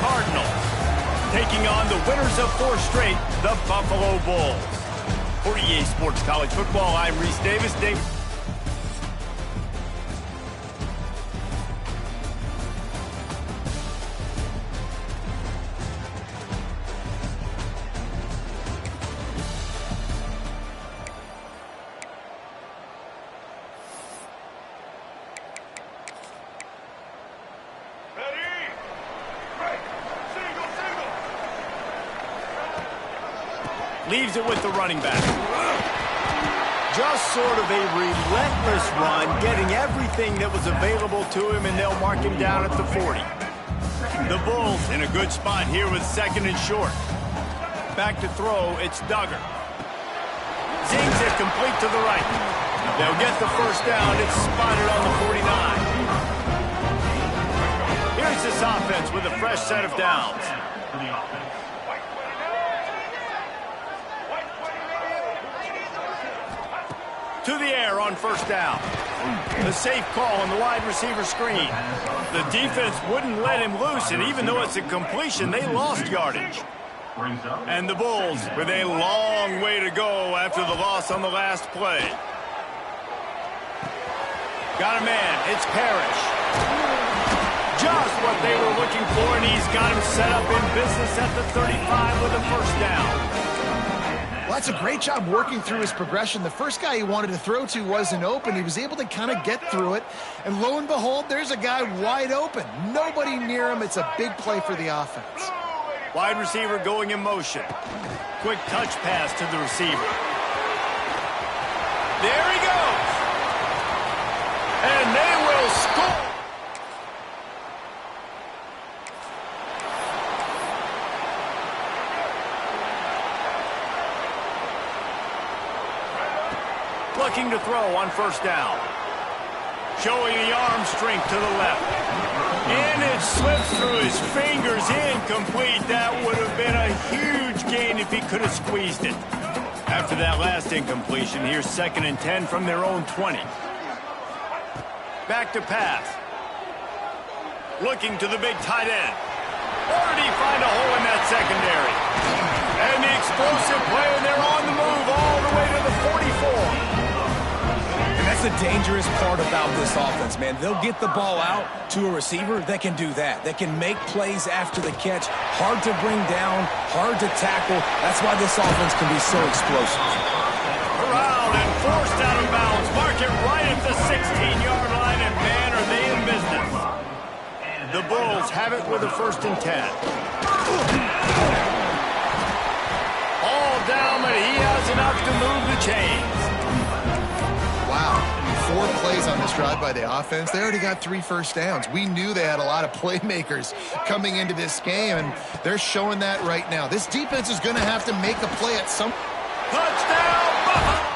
Cardinals, taking on the winners of 4 straight, the Buffalo Bulls. For EA Sports College Football, I'm Reese Davis. Leaves it with the running back. Just sort of a relentless run, getting everything that was available to him, and they'll mark him down at the 40. The Bulls in a good spot here with 2nd and short. Back to throw, it's Duggar. Zings it complete to the right. They'll get the first down. It's spotted on the 49. Here's this offense with a fresh set of downs. To the air on first down. The safe call on the wide receiver screen. The defense wouldn't let him loose, and even though it's a completion, they lost yardage. And the Bulls with a long way to go after the loss on the last play. Got a man. It's Parrish. Just what they were looking for, and he's got him set up in business at the 35 with a first down. Well, that's a great job working through his progression. The first guy he wanted to throw to wasn't open. He was able to kind of get through it. And lo and behold, there's a guy wide open. Nobody near him. It's a big play for the offense. Wide receiver going in motion. Quick touch pass to the receiver. There he goes. And they will score. Looking to throw on first down. Showing the arm strength to the left. And it slips through his fingers, incomplete. That would have been a huge gain if he could have squeezed it. After that last incompletion, here's 2nd and 10 from their own 20. Back to pass. Looking to the big tight end. Or did he find a hole in that secondary? And the explosive play, and they're on the move all the way to the 44. That's the dangerous part about this offense, man. They'll get the ball out to a receiver that can do that. That can make plays after the catch. Hard to bring down, hard to tackle. That's why this offense can be so explosive. Around and forced out of bounds. Mark it right at the 16-yard line, and man, are they in business. The Bulls have it with a 1st and 10. All down, but he has enough to move the chains. Wow. 4 plays on this drive by the offense. They already got 3 first downs. We knew they had a lot of playmakers coming into this game, and they're showing that right now. This defense is going to have to make a play at some... Touchdown, Buffalo!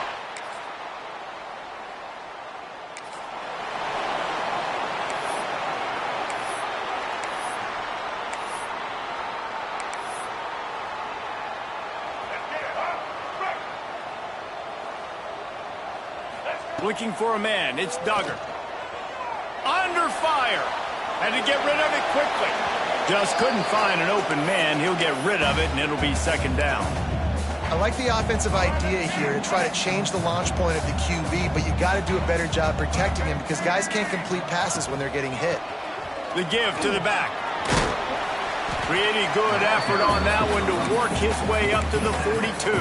Looking for a man. It's Duggar. Under fire. Had to get rid of it quickly. Just couldn't find an open man. He'll get rid of it, and it'll be 2nd down. I like the offensive idea here to try to change the launch point of the QB, but you got to do a better job protecting him because guys can't complete passes when they're getting hit. The give to the back. Pretty good effort on that one to work his way up to the 42.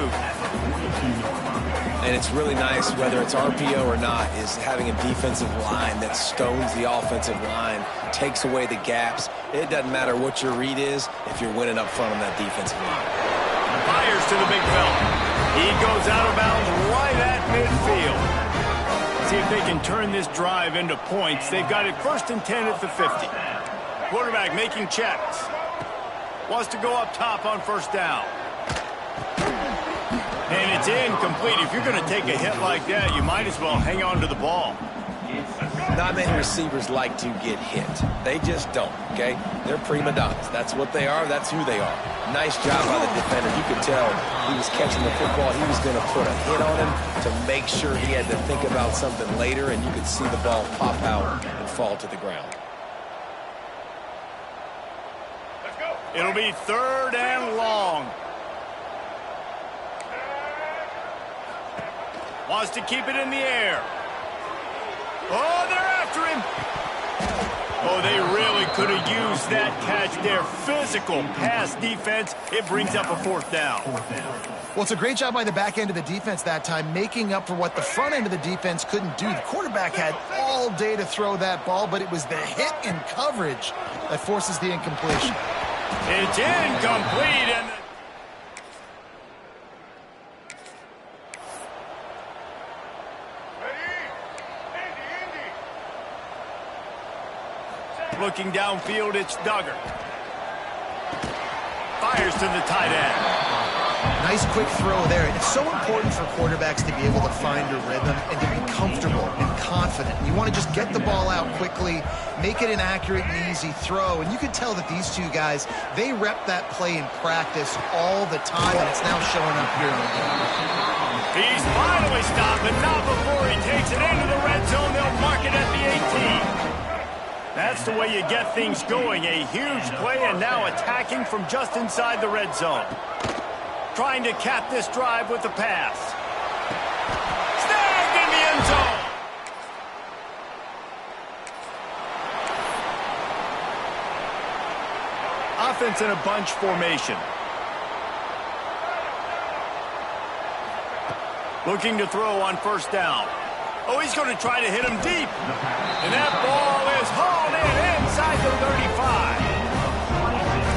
And it's really nice, whether it's RPO or not, is having a defensive line that stones the offensive line, takes away the gaps. It doesn't matter what your read is if you're winning up front on that defensive line. Fires to the big fella. He goes out of bounds right at midfield. See if they can turn this drive into points. They've got it 1st and 10 at the 50. Quarterback making checks. Wants to go up top on first down. And it's incomplete. If you're going to take a hit like that, you might as well hang on to the ball. Not many receivers like to get hit. They just don't, okay? They're prima donnas. That's what they are. That's who they are. Nice job by the defender. You could tell he was catching the football. He was going to put a hit on him to make sure he had to think about something later, and you could see the ball pop out and fall to the ground. It'll be 3rd and long. Wants to keep it in the air. Oh, they're after him. Oh, they really could have used that catch there. Physical pass defense. It brings up a 4th down. Well, it's a great job by the back end of the defense that time, making up for what the front end of the defense couldn't do. The quarterback had all day to throw that ball, but it was the hit and coverage that forces the incompletion. It's incomplete, and looking downfield, it's Duggar. Fires to the tight end. Nice quick throw there. It's so important for quarterbacks to be able to find a rhythm and to be comfortable and confident. You want to just get the ball out quickly, make it an accurate and easy throw. And you can tell that these two guys, they rep that play in practice all the time, and it's now showing up here in the game. He's finally stopped, but not before he takes it into the red zone. They'll mark it at the 18. That's the way you get things going. A huge play, and now attacking from just inside the red zone. Trying to cap this drive with the pass. Snagged in the end zone. Offense in a bunch formation. Looking to throw on 1st down. Oh, he's going to try to hit him deep. And that ball is hauled in inside the 35.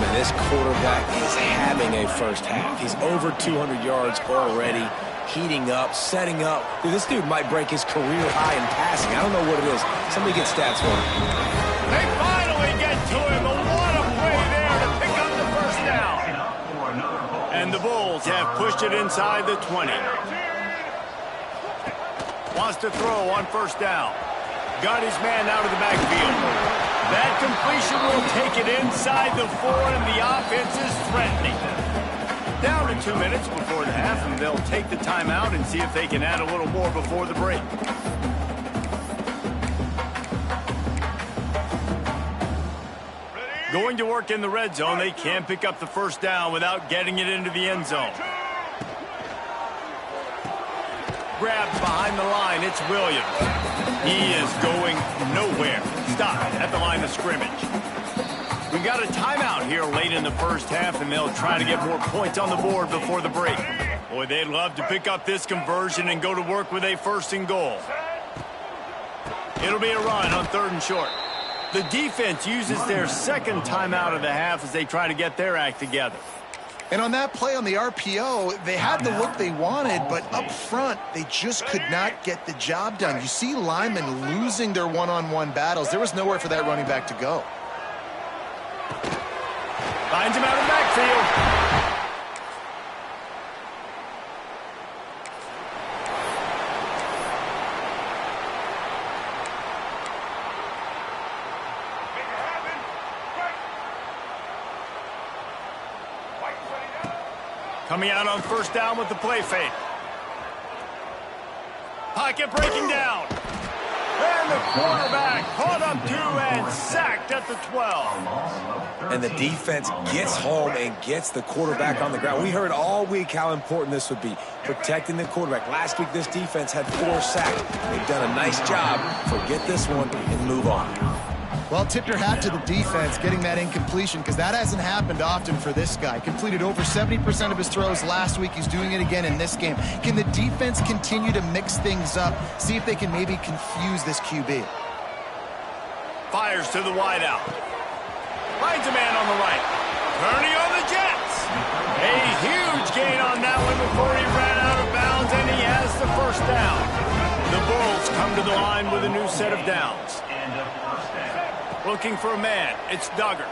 Man, this quarterback is having a first half. He's over 200 yards already, heating up, setting up. Dude, this dude might break his career high in passing. I don't know what it is. Somebody get stats for him. They finally get to him. But what a play there to pick up the 1st down. And the Bulls have pushed it inside the 20. Wants to throw on 1st down. Got his man out of the backfield. That completion will take it inside the 4, and the offense is threatening. Down to 2 minutes before the half, and they'll take the timeout and see if they can add a little more before the break. Going to work in the red zone. They can't pick up the 1st down without getting it into the end zone. Grabbed behind the line, it's Williams. He is going nowhere. Stop at the line of scrimmage. We've got a timeout here late in the 1st half, and they'll try to get more points on the board before the break. Boy, they'd love to pick up this conversion and go to work with a 1st and goal. It'll be a run on 3rd and short. The defense uses their 2nd timeout of the half as they try to get their act together. And on that play on the RPO, they had the look they wanted, but up front, they just could not get the job done. You see linemen losing their one-on-one battles. There was nowhere for that running back to go. Finds him out of the backfield. Coming out on 1st down with the play fake. Pocket breaking down. And the quarterback caught up to and sacked at the 12. And the defense gets home and gets the quarterback on the ground. We heard all week how important this would be, protecting the quarterback. Last week, this defense had 4 sacks. They've done a nice job. Forget this one and move on. Well, tip your hat to the defense getting that incompletion, because that hasn't happened often for this guy. Completed over 70% of his throws last week. He's doing it again in this game. Can the defense continue to mix things up, see if they can maybe confuse this QB? Fires to the wideout. Finds a man on the right. Turning on the Jets. A huge gain on that one before he ran out of bounds, and he has the 1st down. The Bulls come to the line with a new set of downs. Looking for a man. It's Duggar.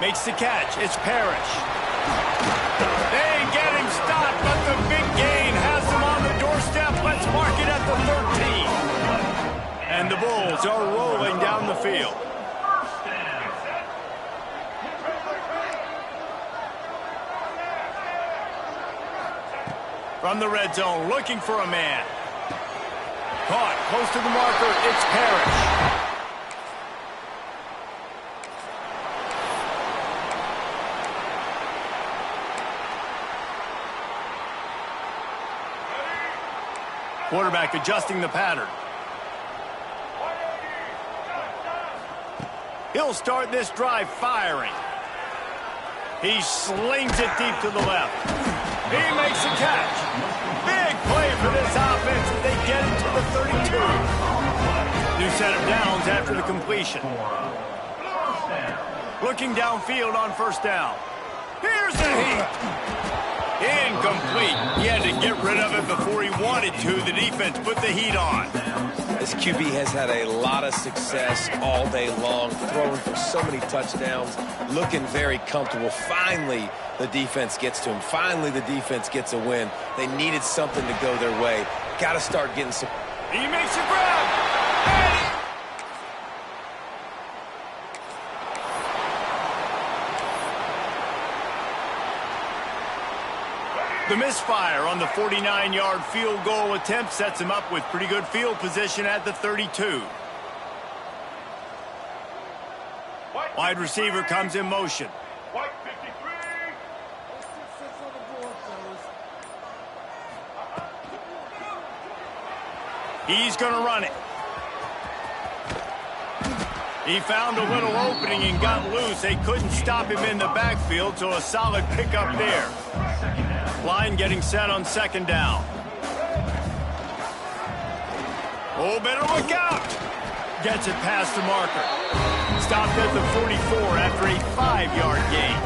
Makes the catch. It's Parrish. They get him stopped, but the big gain has them on the doorstep. Let's mark it at the 13. And the Bulls are rolling down the field. From the red zone, looking for a man. Caught close to the marker. It's Parrish. Quarterback adjusting the pattern. He'll start this drive firing. He slings it deep to the left. He makes a catch. Big play for this offense as they get it to the 32. New set of downs after the completion. Looking downfield on first down. Here's the heat. Incomplete. He had to get rid of it before he wanted to. The defense put the heat on. This QB has had a lot of success all day long, throwing for so many touchdowns, looking very comfortable. Finally, the defense gets to him. Finally, the defense gets a win. They needed something to go their way. Got to start getting some. He makes a grab. The misfire on the 49-yard field goal attempt sets him up with pretty good field position at the 32. Wide receiver comes in motion. He's going to run it. He found a little opening and got loose. They couldn't stop him in the backfield, so a solid pickup there. Line getting set on second down. Oh, better look out. Gets it past the marker. Stopped at the 44 after a 5-yard gain.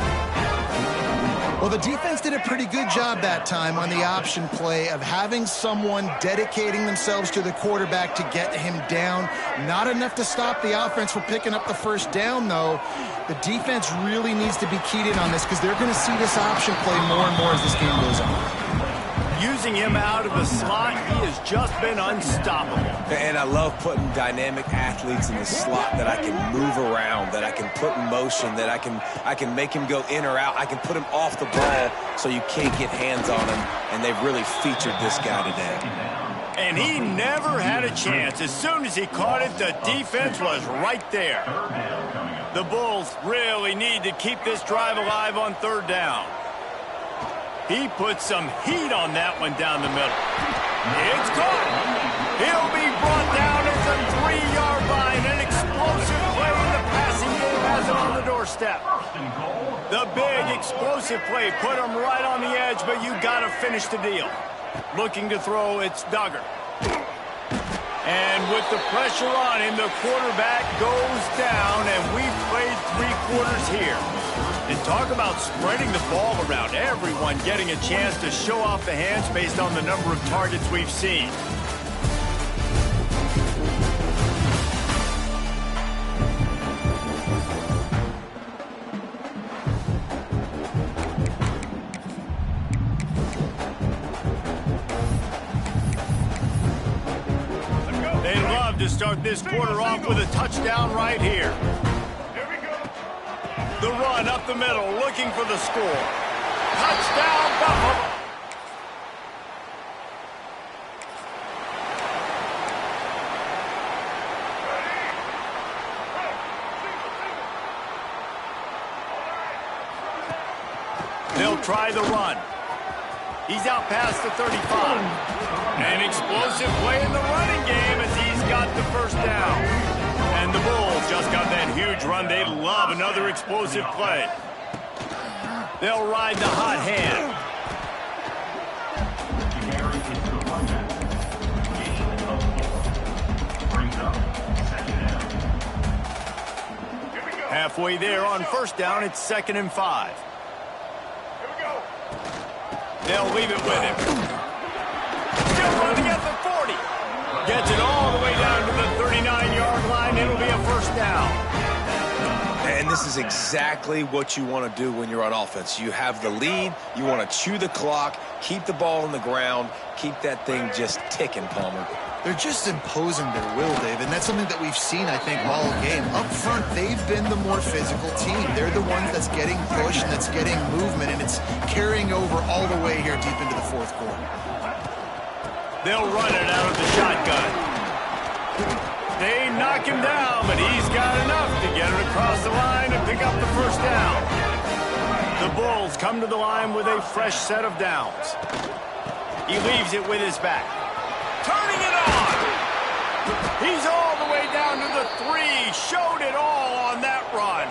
Well, the defense did a pretty good job that time on the option play of having someone dedicating themselves to the quarterback to get him down. Not enough to stop the offense from picking up the first down, though. The defense really needs to be keyed in on this because they're going to see this option play more and more as this game goes on. Using him out of the slot, he has just been unstoppable. And I love putting dynamic athletes in the slot that I can move around, that I can put in motion, that I can make him go in or out. I can put him off the ball so you can't get hands on him, and they've really featured this guy today. And he never had a chance. As soon as he caught it, the defense was right there. The Bulls really need to keep this drive alive on third down. He put some heat on that one down the middle. It's caught. He'll be brought down at the 3-yard line. An explosive play in the passing game has it on the doorstep. The big explosive play put him right on the edge, but you got to finish the deal. Looking to throw, it's Duggar. And with the pressure on him, the quarterback goes down, and we've played 3 quarters here. And talk about spreading the ball around. Everyone getting a chance to show off the hands based on the number of targets we've seen. They'd love to start this quarter off with a touchdown right here. The run up the middle, looking for the score. Touchdown, Buffalo. They'll try the run. He's out past the 35. An explosive play in the running game as he's got the first down. And the Bulls just got that huge run. They love another explosive play. They'll ride the hot hand. Halfway there on first down, it's 2nd and 5. They'll leave it with him. Still running at the 40. Gets it all the way down to the 39-yard line. It'll be a first down. And this is exactly what you want to do when you're on offense. You have the lead. You want to chew the clock, keep the ball on the ground, keep that thing just ticking, Palmer. They're just imposing their will, Dave, and that's something that we've seen, I think, all game. Up front, they've been the more physical team. They're the ones that's getting pushed and that's getting movement, and it's carrying over all the way here deep into the 4th quarter. They'll run it out of the shotgun. They knock him down, but he's got enough to get it across the line and pick up the first down. The Bulls come to the line with a fresh set of downs. He leaves it with his back. To turning it on. He's all the way down to the 3. Showed it all on that run.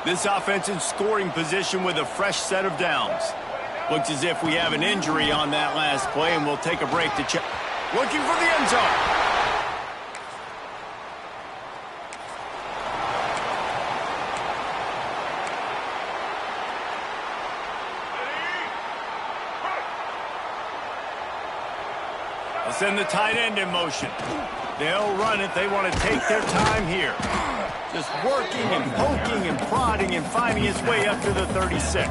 This offense in scoring position with a fresh set of downs. Looks as if we have an injury on that last play, and we'll take a break to check. Looking for the end zone. They'll send the tight end in motion. They'll run it. They want to take their time here. Just working and poking and prodding and finding his way up to the 36.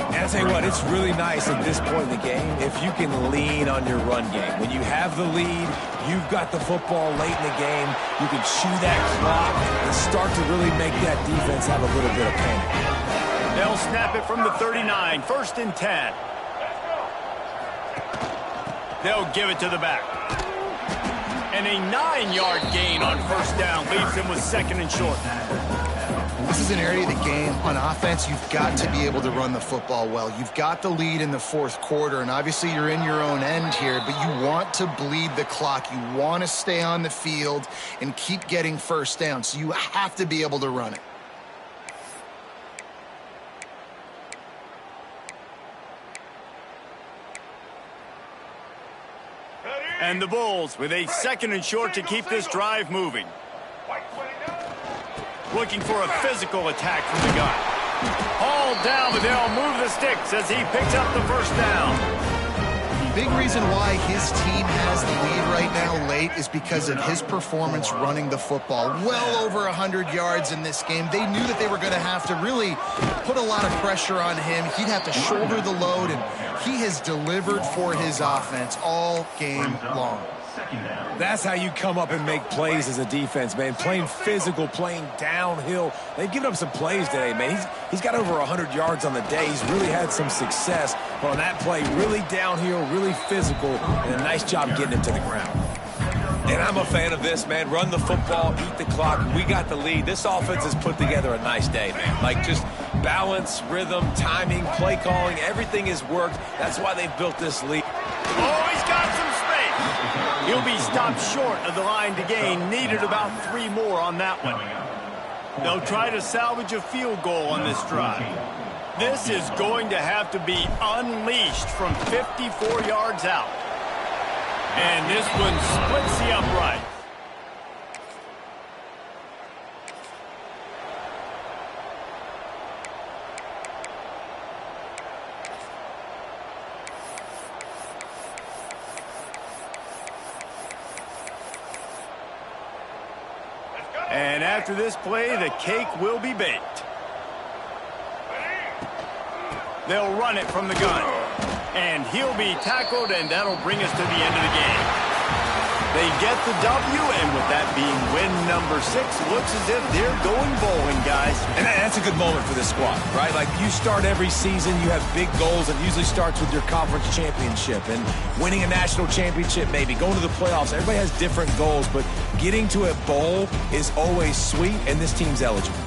And I'll tell you what, it's really nice at this point in the game if you can lean on your run game. When you have the lead, you've got the football late in the game, you can chew that clock and start to really make that defense have a little bit of panic. They'll snap it from the 39, 1st and 10. They'll give it to the back. And a 9-yard gain on 1st down leaves him with 2nd and short. This is an area of the game on offense you've got to be able to run the football well. You've got the lead in the 4th quarter, and obviously you're in your own end here, but you want to bleed the clock. You want to stay on the field and keep getting 1st down, so you have to be able to run it. And the Bulls with a 2nd and short to keep this drive moving. Looking for a physical attack from the gun. Hauled down, but they'll move the sticks as he picks up the 1st down. Big reason why his team has the lead right now late is because of his performance running the football. Well over 100 yards in this game. They knew that they were going to have to really put a lot of pressure on him. He'd have to shoulder the load, and he has delivered for his offense all game long. That's how you come up and make plays as a defense, man. Playing physical, playing downhill. They've given up some plays today, man. He's got over 100 yards on the day. He's really had some success. But on that play, really downhill, really physical, and a nice job getting him to the ground. And I'm a fan of this, man. Run the football, eat the clock. We got the lead. This offense has put together a nice day, man. Like, just balance, rhythm, timing, play calling, everything has worked. That's why they've built this lead. Oh, he's got some space. He'll be stopped short of the line to gain. Needed about 3 more on that one. They'll try to salvage a field goal on this drive. This is going to have to be unleashed from 54 yards out. And this one splits the upright. And after this play, the cake will be baked. They'll run it from the gun. And he'll be tackled, and that'll bring us to the end of the game. They get the W, and with that being win number 6, looks as if they're going bowling, guys. And that's a good moment for this squad, right? Like, you start every season, you have big goals. It usually starts with your conference championship and winning a national championship, maybe going to the playoffs. Everybody has different goals, but getting to a bowl is always sweet, and this team's eligible.